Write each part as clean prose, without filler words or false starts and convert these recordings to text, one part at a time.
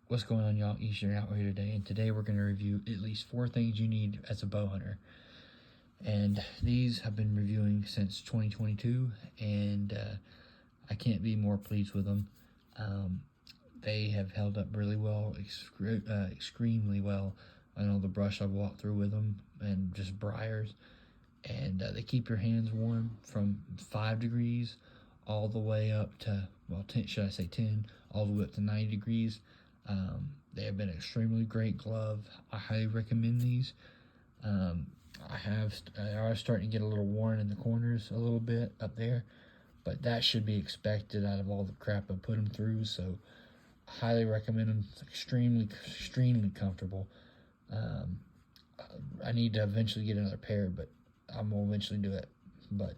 What's going on, y'all? Eastern out here today, and today we're going to review at least 4 things you need as a bow hunter. And these I've been reviewing since 2022, and I can't be more pleased with them. They have held up really well, extremely well on all the brush I've walked through with them, and just briars. And they keep your hands warm from 5 degrees all the way up to, well, 10, should I say 10, all the way up to 90 degrees. They have been an extremely great glove. I highly recommend these. I was starting to get a little worn in the corners a little bit up there, but that should be expected out of all the crap I put them through. So I highly recommend them. It's extremely comfortable. I need to eventually get another pair, but I'm gonna eventually do it. But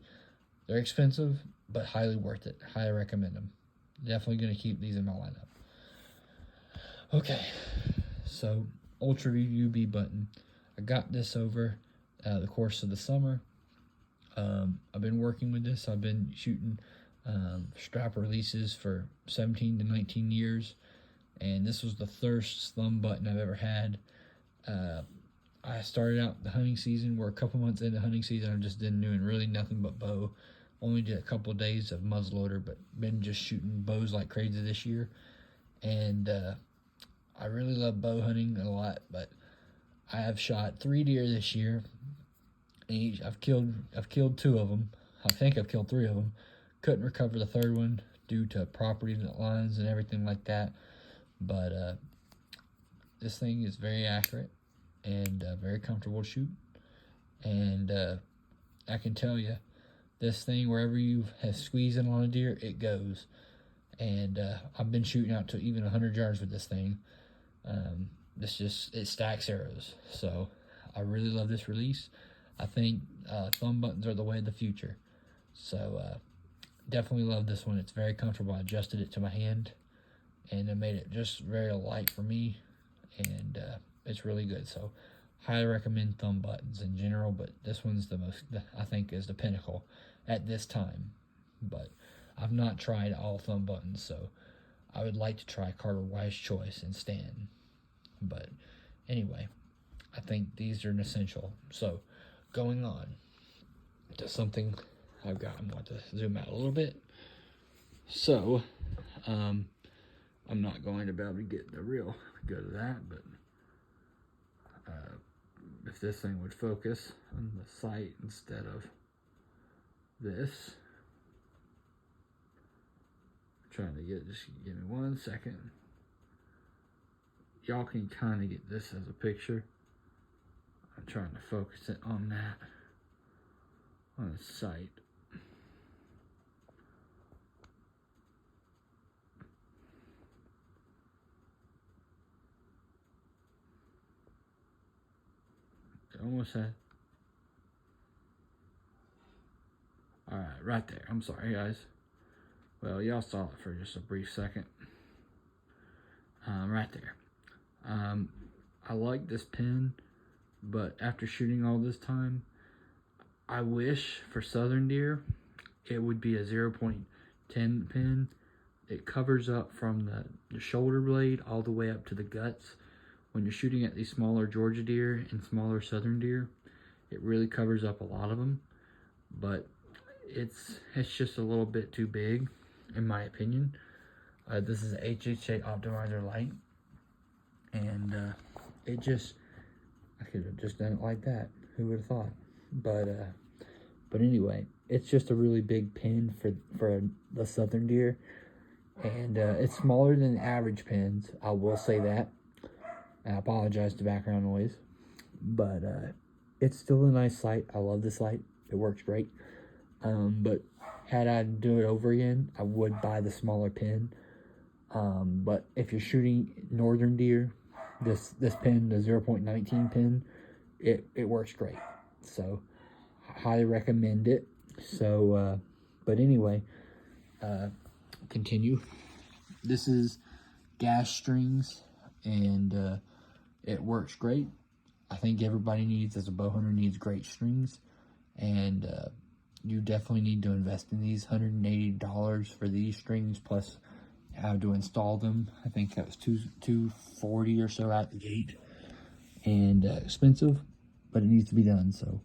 they're expensive, but highly worth it. Highly recommend them. Definitely gonna keep these in my lineup. Okay, so Ultra Review B button. I got this over the course of the summer. I've been working with this. I've been shooting strap releases for 17 to 19 years, and this was the first thumb button I've ever had. I started out the hunting season. We're a couple months into hunting season. I've just been doing really nothing but bow. Only did a couple of days of muzzleloader, but been just shooting bows like crazy this year. And I really love bow hunting a lot, but I have shot 3 deer this year. And I've killed 2 of them. I think I've killed 3 of them. Couldn't recover the 3rd one due to property lines and everything like that. But this thing is very accurate and very comfortable to shoot. And I can tell you, this thing, wherever you have squeezed in on a deer, it goes. And I've been shooting out to even 100 yards with this thing. It stacks arrows. So I really love this release. I think thumb buttons are the way of the future. So definitely love this one. It's very comfortable. I adjusted it to my hand, and it made it just very light for me, and it's really good. So highly recommend thumb buttons in general, but this one's the most, I think, is the pinnacle at this time. But I've not tried all thumb buttons, so I would like to try Carter Wise Choice and Stan. But anyway, I think these are an essential. So going on to something I've got, I'm going to zoom out a little bit. So I'm not going to be able to get the real good of that, but if this thing would focus on the sight instead of this. Trying to just give me 1 second. Y'all can kind of get this as a picture. I'm trying to focus it on that, on the sight. Almost had. Alright, right there. I'm sorry, guys. Well, y'all saw it for just a brief second. Right there. I like this pin, but after shooting all this time, I wish for southern deer it would be a 0.10 pin. It covers up from the shoulder blade all the way up to the guts. When you're shooting at these smaller Georgia deer and smaller southern deer, it really covers up a lot of them, but it's just a little bit too big, in my opinion. This is a HHA Optimizer Light, and I could have just done it like that. Who would have thought? But anyway, it's just a really big pin for the southern deer, and it's smaller than average pins. I will say that. I apologize to background noise, but it's still a nice light. I love this light. It works great. But had I do it over again, I would buy the smaller pin. But if you're shooting northern deer, this pin, the 0.19 pin, it works great. So I highly recommend it. So, but anyway, continue. This is gas strings, and it works great. I think everybody as a bow hunter needs great strings, and you definitely need to invest in these. $180 for these strings, plus how to install them. I think that was $240 or so out the gate, and expensive, but it needs to be done. So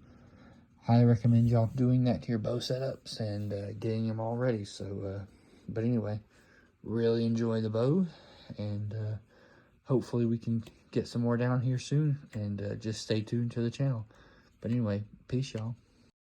highly recommend y'all doing that to your bow setups and getting them all ready. So but anyway, really enjoy the bow, and hopefully we can get some more down here soon, and just stay tuned to the channel. But anyway, peace, y'all.